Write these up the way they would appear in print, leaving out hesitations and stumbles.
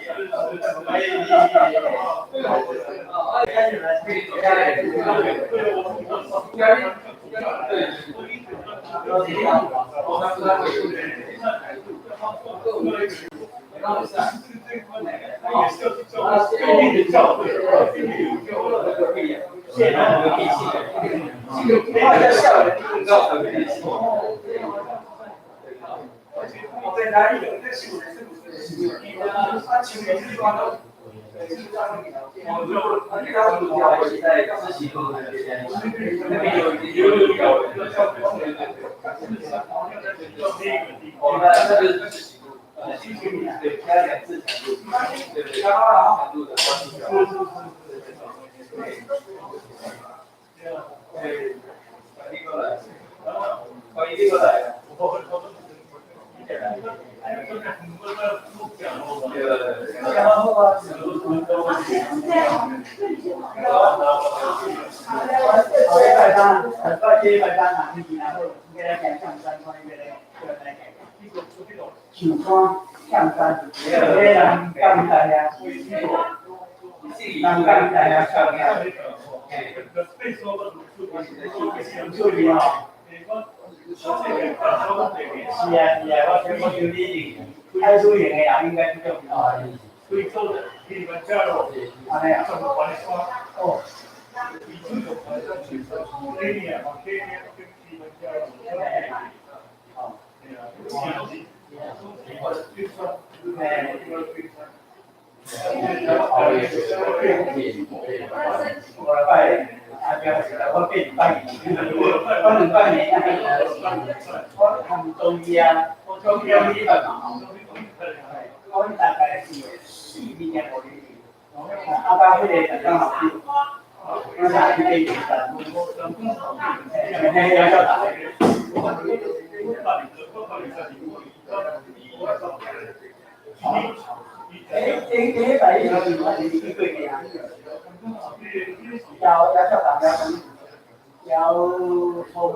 上山上山，人干大呀，人干大呀，上呀。注意哦。是啊是啊，我叫你太注意个呀，应该比较大。安尼啊。哦。我变拜年，我2拜年我看中医啊，我中医啊，2拜嘛，我大概是4年5年，啊，到迄个刚好是，我哪去给嘿，要大。第拜一是几个月啊？要小大要初步。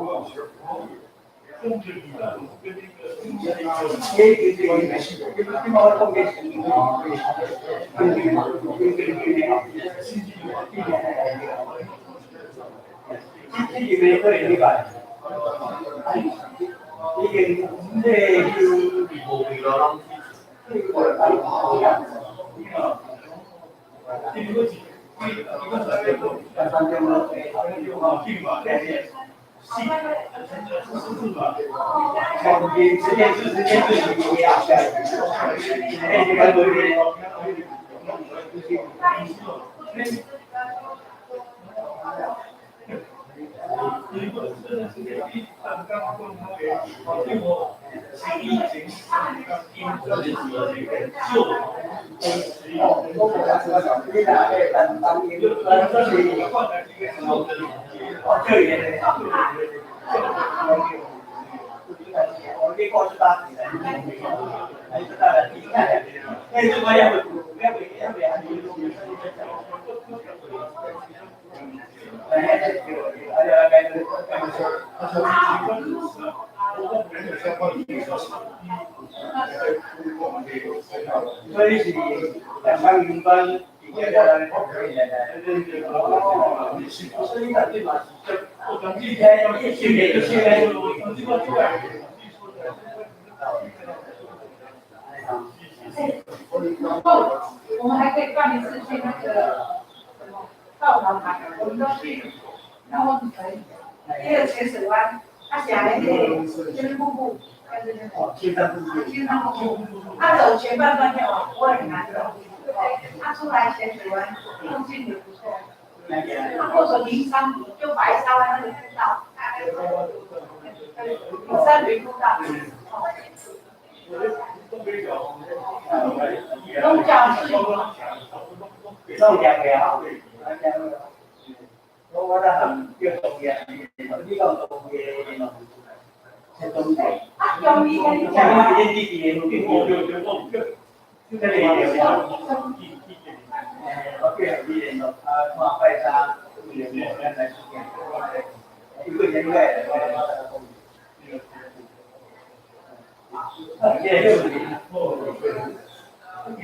所以是两班云班，所以他对嘛，我们还可以办一次去那个稻草场，我们都去，然后也有潜水湾，他下来那个天瀑布，青山瀑布，他走前半段要不会很难走，他出来潜水湾风景也不错，他或者灵山就白沙湾那个步道，灵山云步道。龙角是弄两个哈，我在很越东边，你讲东边喏，在东边。啊，中医跟你讲啊。像你弟弟的，这里有我变有点咯，看拜山，有点来实践，一个人来， OK，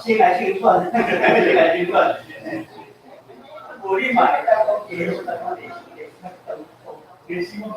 先来宣传，先来宣传。我你买到我给我的那里，给希望。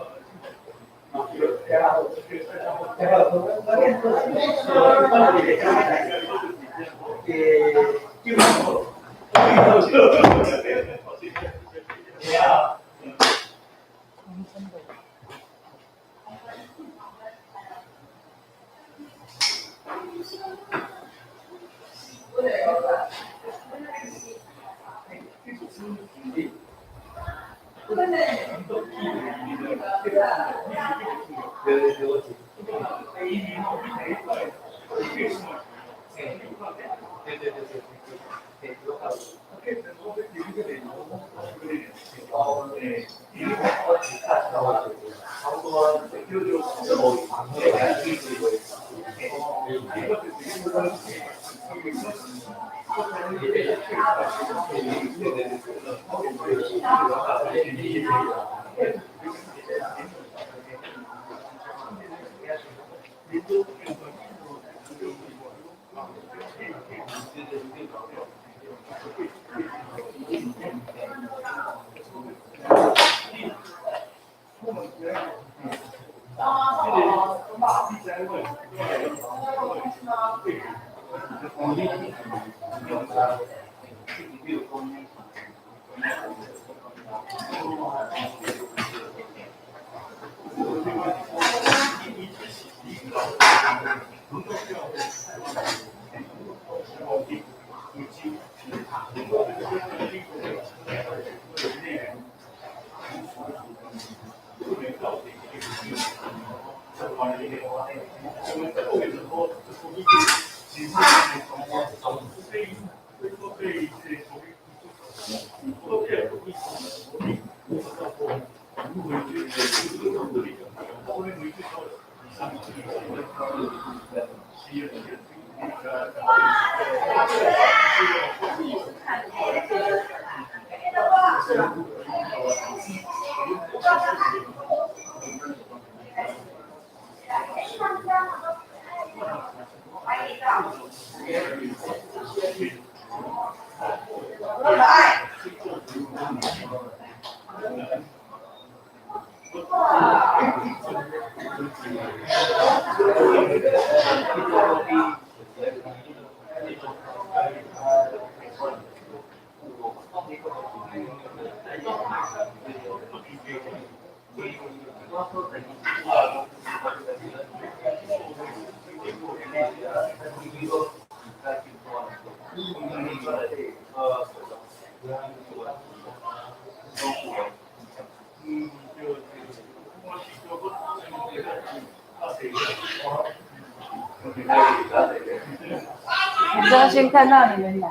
你知道先看到你们来。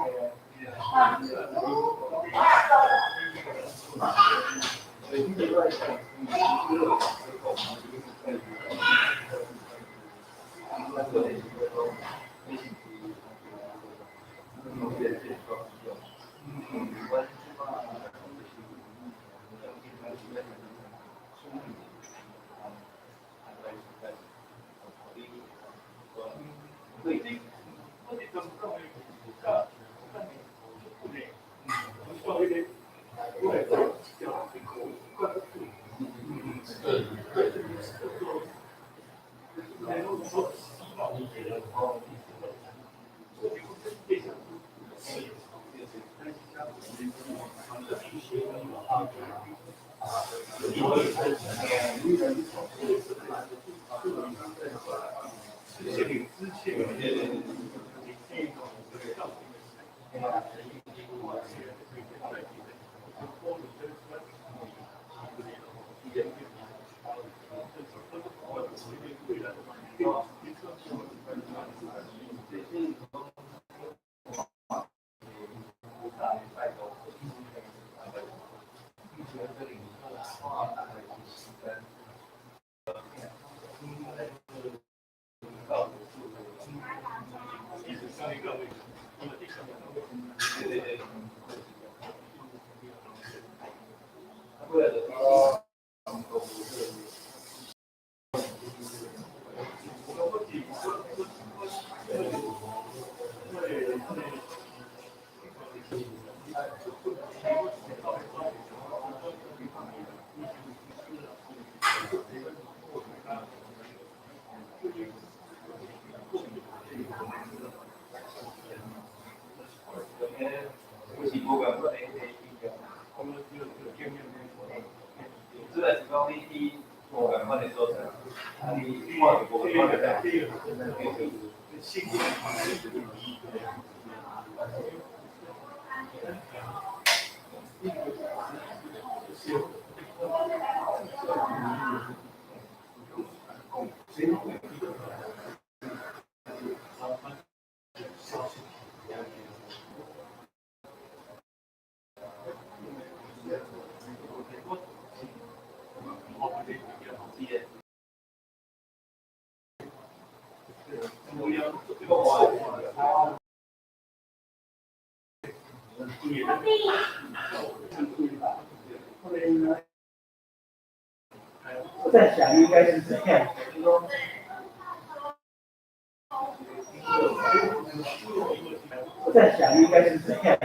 这个是讲你无共款的所在，你看无共款的我在想应该是这样，我在想应该是这样，